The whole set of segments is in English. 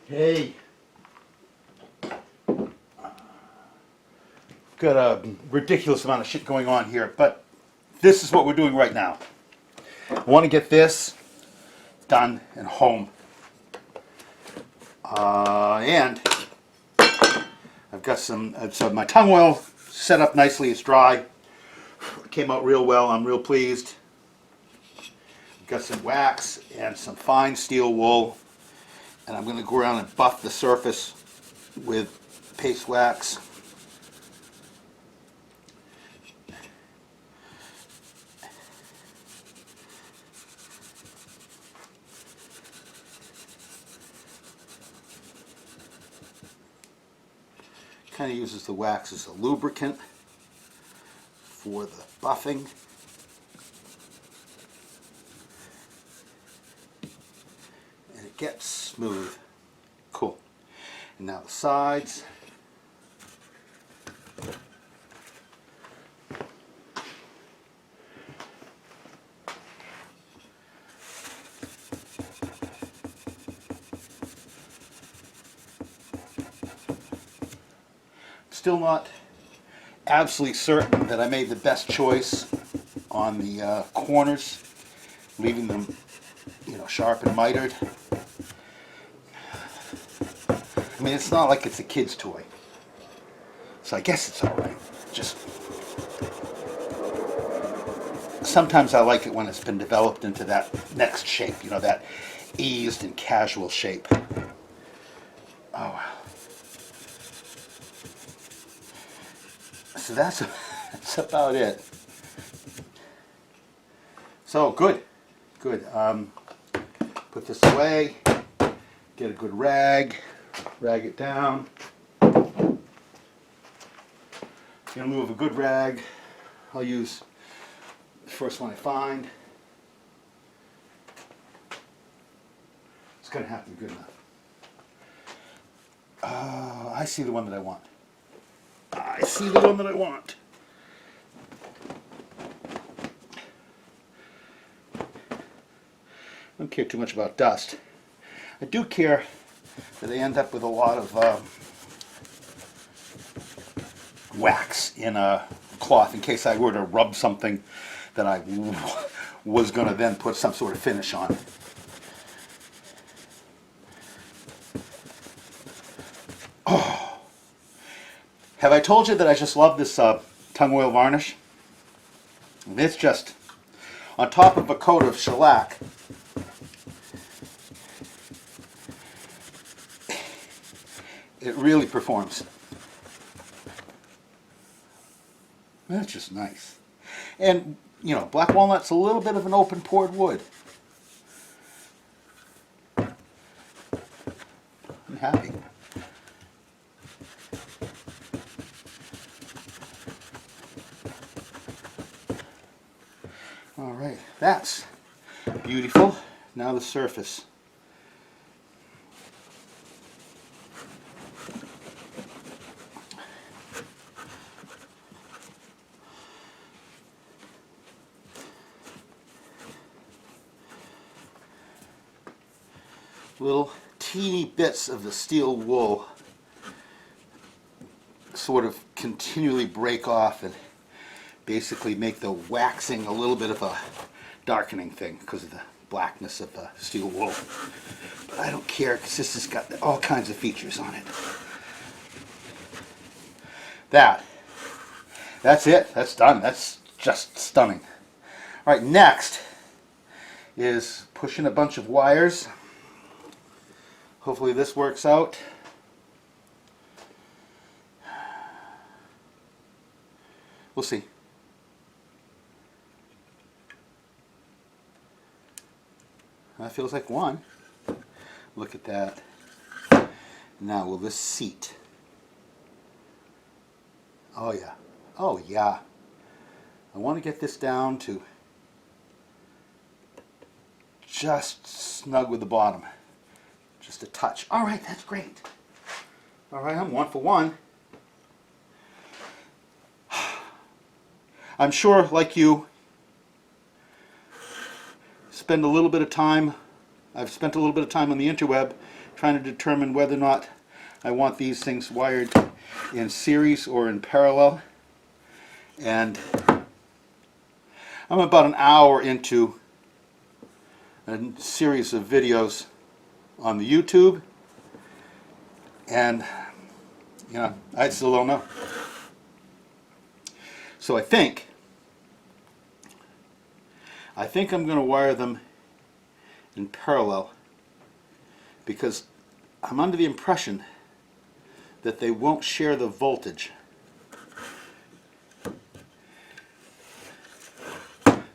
Hey, got a ridiculous amount of shit going on here, but this is what we're doing right now. I want to get this done and home. And I've got some, so my tung oil set up nicely, it's dry. It came out real well, I'm real pleased. I've got some wax and some fine steel wool, and I'm going to go around and buff the surface with paste wax. Kind of uses the wax as a lubricant for the buffing. And it gets smooth. Cool. And now the sides. Still not absolutely certain that I made the best choice on the corners, leaving them, sharp and mitered. I mean, it's not like it's a kid's toy, so I guess it's all right. Just sometimes I like it when it's been developed into that next shape, that eased and casual shape. Oh well. So that's about it. So good. Put this away, get a good rag it down. In lieu of a good rag, I'll use the first one I find. It's going to have to be good enough. I see the one that I want. I see the one that I want. I don't care too much about dust. I do care that I end up with a lot of wax in a cloth in case I were to rub something that I was going to then put some sort of finish on. Oh. Have I told you that I just love this tung oil varnish? It's just on top of a coat of shellac. It really performs. That's just nice. And, black walnut's a little bit of an open pored wood. I'm happy. All right, that's beautiful. Now the surface. Little teeny bits of the steel wool sort of continually break off and basically make the waxing a little bit of a darkening thing because of the blackness of the steel wool. But I don't care because this has got all kinds of features on it. That's it. That's done. That's just stunning. All right, next is pushing a bunch of wires. Hopefully this works out. We'll see. That feels like one. Look at that. Now will this seat? Oh yeah. Oh yeah. I want to get this down to just snug with the bottom. Just a touch. All right, that's great. All right, I'm one for one. I'm sure, like you, spend a little bit of time I've spent a little bit of time on the interweb trying to determine whether or not I want these things wired in series or in parallel. And I'm about an hour into a series of videos on the YouTube, and you know, I still don't know. So I think I'm going to wire them in parallel, because I'm under the impression that they won't share the voltage.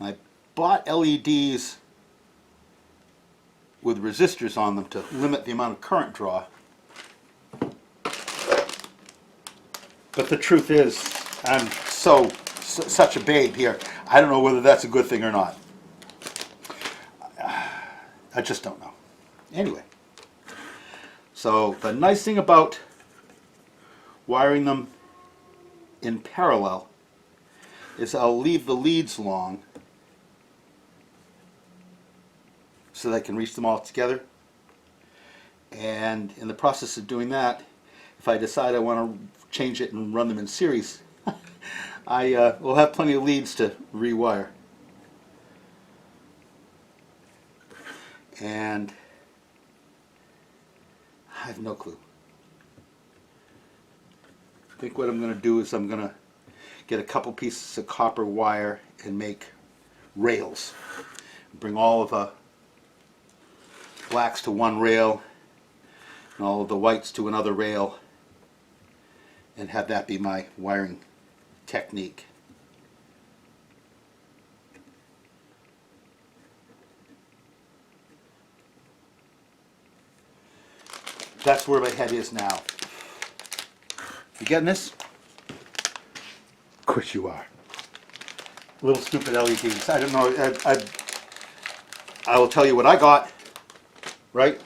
I bought LEDs with resistors on them to limit the amount of current draw. But the truth is, I'm such a babe here. I don't know whether that's a good thing or not. I just don't know. Anyway, so the nice thing about wiring them in parallel is I'll leave the leads long so that I can reach them all together. And in the process of doing that, if I decide I want to change it and run them in series, I will have plenty of leads to rewire. And I have no clue. I think what I'm going to do is I'm going to get a couple pieces of copper wire and make rails. Bring all of the blacks to one rail and all of the whites to another rail, and have that be my wiring technique. That's where my head is now. You getting this? Of course you are. Little stupid LEDs. I don't know. I will tell you what I got. Right?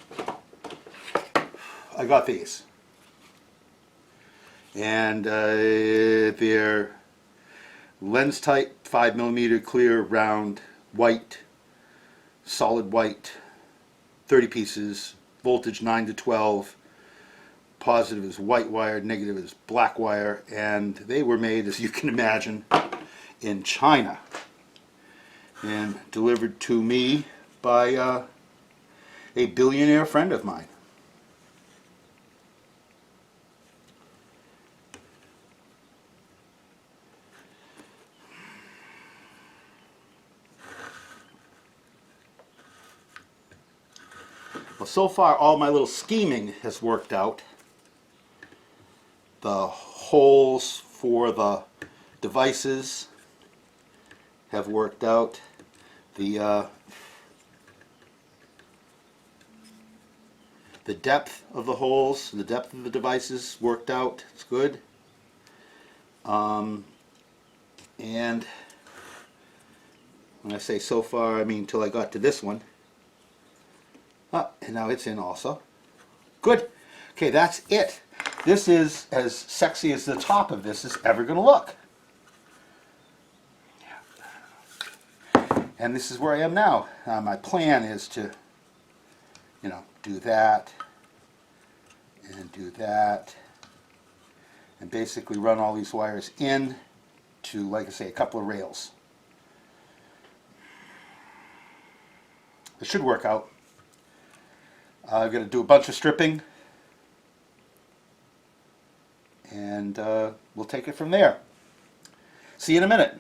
I got these. And they're lens type, 5mm clear, round, white, solid white, 30 pieces, voltage 9 to 12, positive is white wire, negative is black wire, and they were made, as you can imagine, in China and delivered to me by a billionaire friend of mine. Well, so far all my little scheming has worked out. The holes for the devices have worked out. The depth of the holes, the depth of the devices worked out. It's good. And when I say so far, I mean till I got to this one. And now it's in also. Good. Okay, that's it. This is as sexy as the top of this is ever going to look. And this is where I am now. My plan is to, you know, do that and do that, and basically run all these wires in to, like I say, a couple of rails. It should work out. I'm going to do a bunch of stripping, and we'll take it from there. See you in a minute.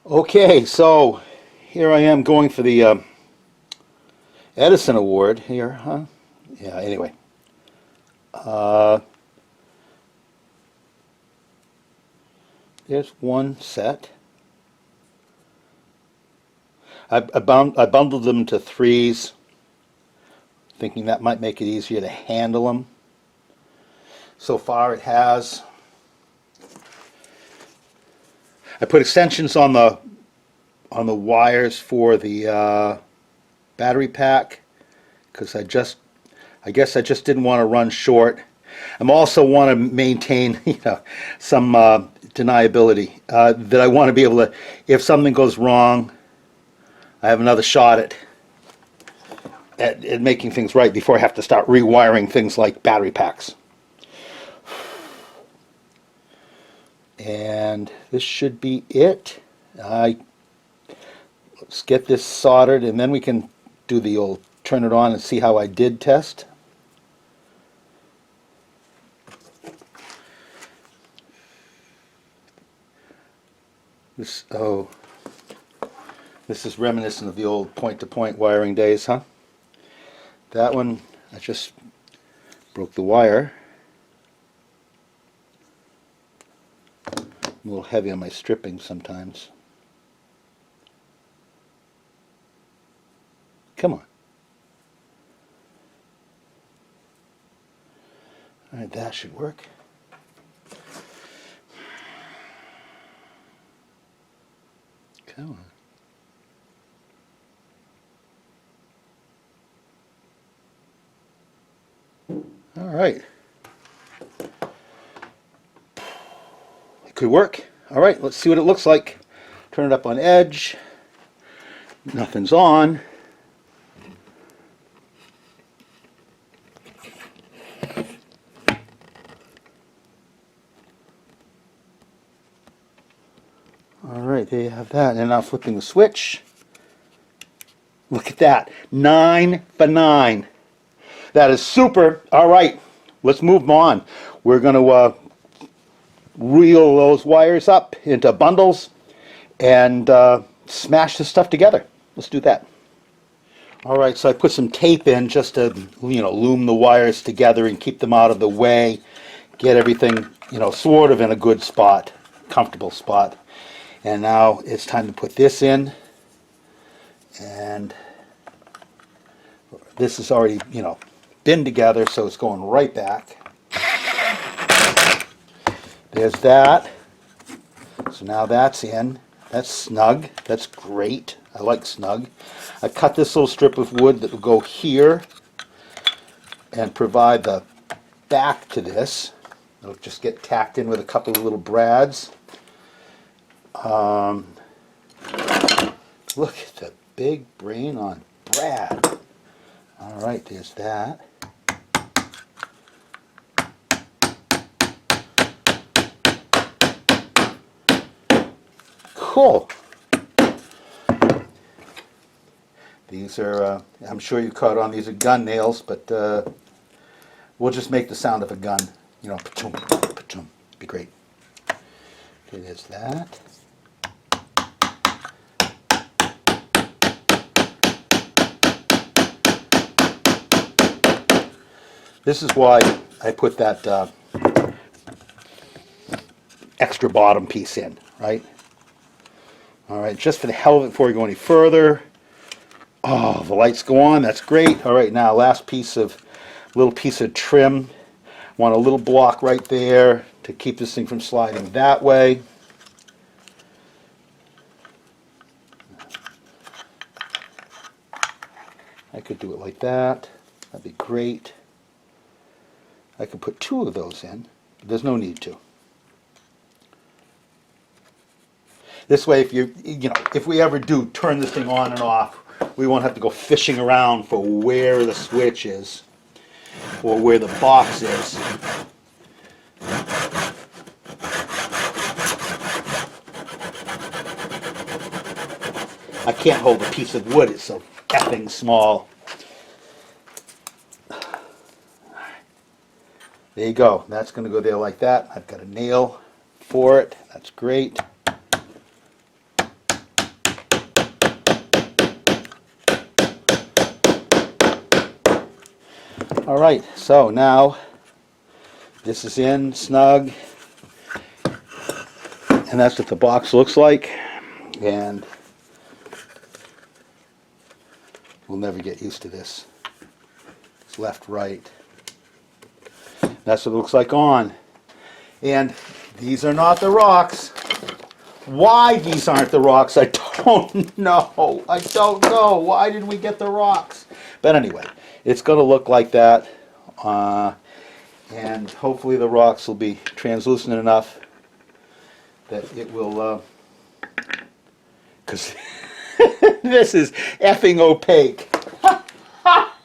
Okay, so here I am going for the Edison Award here, huh? Yeah, anyway. There's one set. I bundled them into threes, thinking that might make it easier to handle them. So far it has. I put extensions on the wires for the battery pack, because I guess I just didn't want to run short. I also want to maintain, you know, some deniability, that I want to be able to, if something goes wrong, I have another shot at at making things right before I have to start rewiring things like battery packs. And this should be it. Let's get this soldered, and then we can do the old turn it on and see how I did test. This is reminiscent of the old point-to-point wiring days, huh? That one, I just broke the wire. I'm a little heavy on my stripping sometimes. Come on. All right, that should work. Come on. All right. It could work. All right, let's see what it looks like. Turn it up on edge. Nothing's on. All right, there you have that. And now flipping the switch. Look at that. 9 for 9. That is super. All right, let's move on. We're going to reel those wires up into bundles and smash this stuff together. Let's do that. All right, so I put some tape in just to, loom the wires together and keep them out of the way. Get everything, sort of in a good spot, comfortable spot. And now it's time to put this in. And this is already, been together, so it's going right back. There's that. So now that's in. That's snug. That's great. I like snug. I cut this little strip of wood that will go here and provide the back to this. It'll just get tacked in with a couple of little brads. Look at the big brain on Brad. All right, there's that. Cool. These are, I'm sure you caught on, these are gun nails, but we'll just make the sound of a gun. Pa-choom, pa-choom. Be great. Okay, there's that. This is why I put that extra bottom piece in, right? All right, just for the hell of it, before we go any further. Oh, the lights go on. That's great. All right, now last little piece of trim. Want a little block right there to keep this thing from sliding that way. I could do it like that. That'd be great. I could put 2 of those in, but there's no need to. This way, if we ever do turn this thing on and off, we won't have to go fishing around for where the switch is or where the box is. I can't hold a piece of wood, it's so effing small. There you go. That's going to go there like that. I've got a nail for it. That's great. All right, so now this is in snug, and that's what the box looks like. And we'll never get used to this. It's left, right. That's what it looks like on. And these are not the rocks. Why these aren't the rocks, I don't know. I don't know. Why didn't we get the rocks? But anyway, it's going to look like that. And hopefully the rocks will be translucent enough that it will, because this is effing opaque.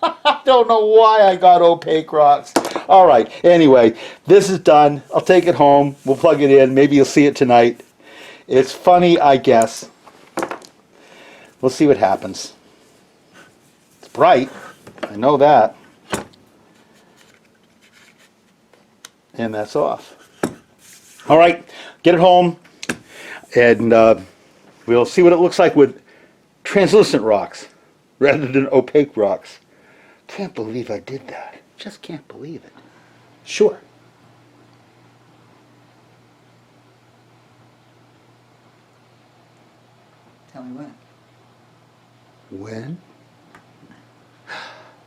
I don't know why I got opaque rocks. All right, anyway, this is done. I'll take it home. We'll plug it in. Maybe you'll see it tonight. It's funny, I guess. We'll see what happens. It's bright. I know that. And that's off. All right, get it home, and we'll see what it looks like with translucent rocks rather than opaque rocks. Can't believe I did that. Just can't believe it. Sure. Tell me when. When?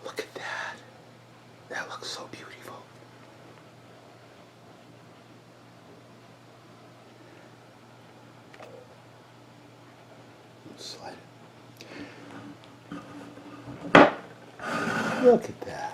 Look at that. That looks so beautiful. Let's slide it. Look at that.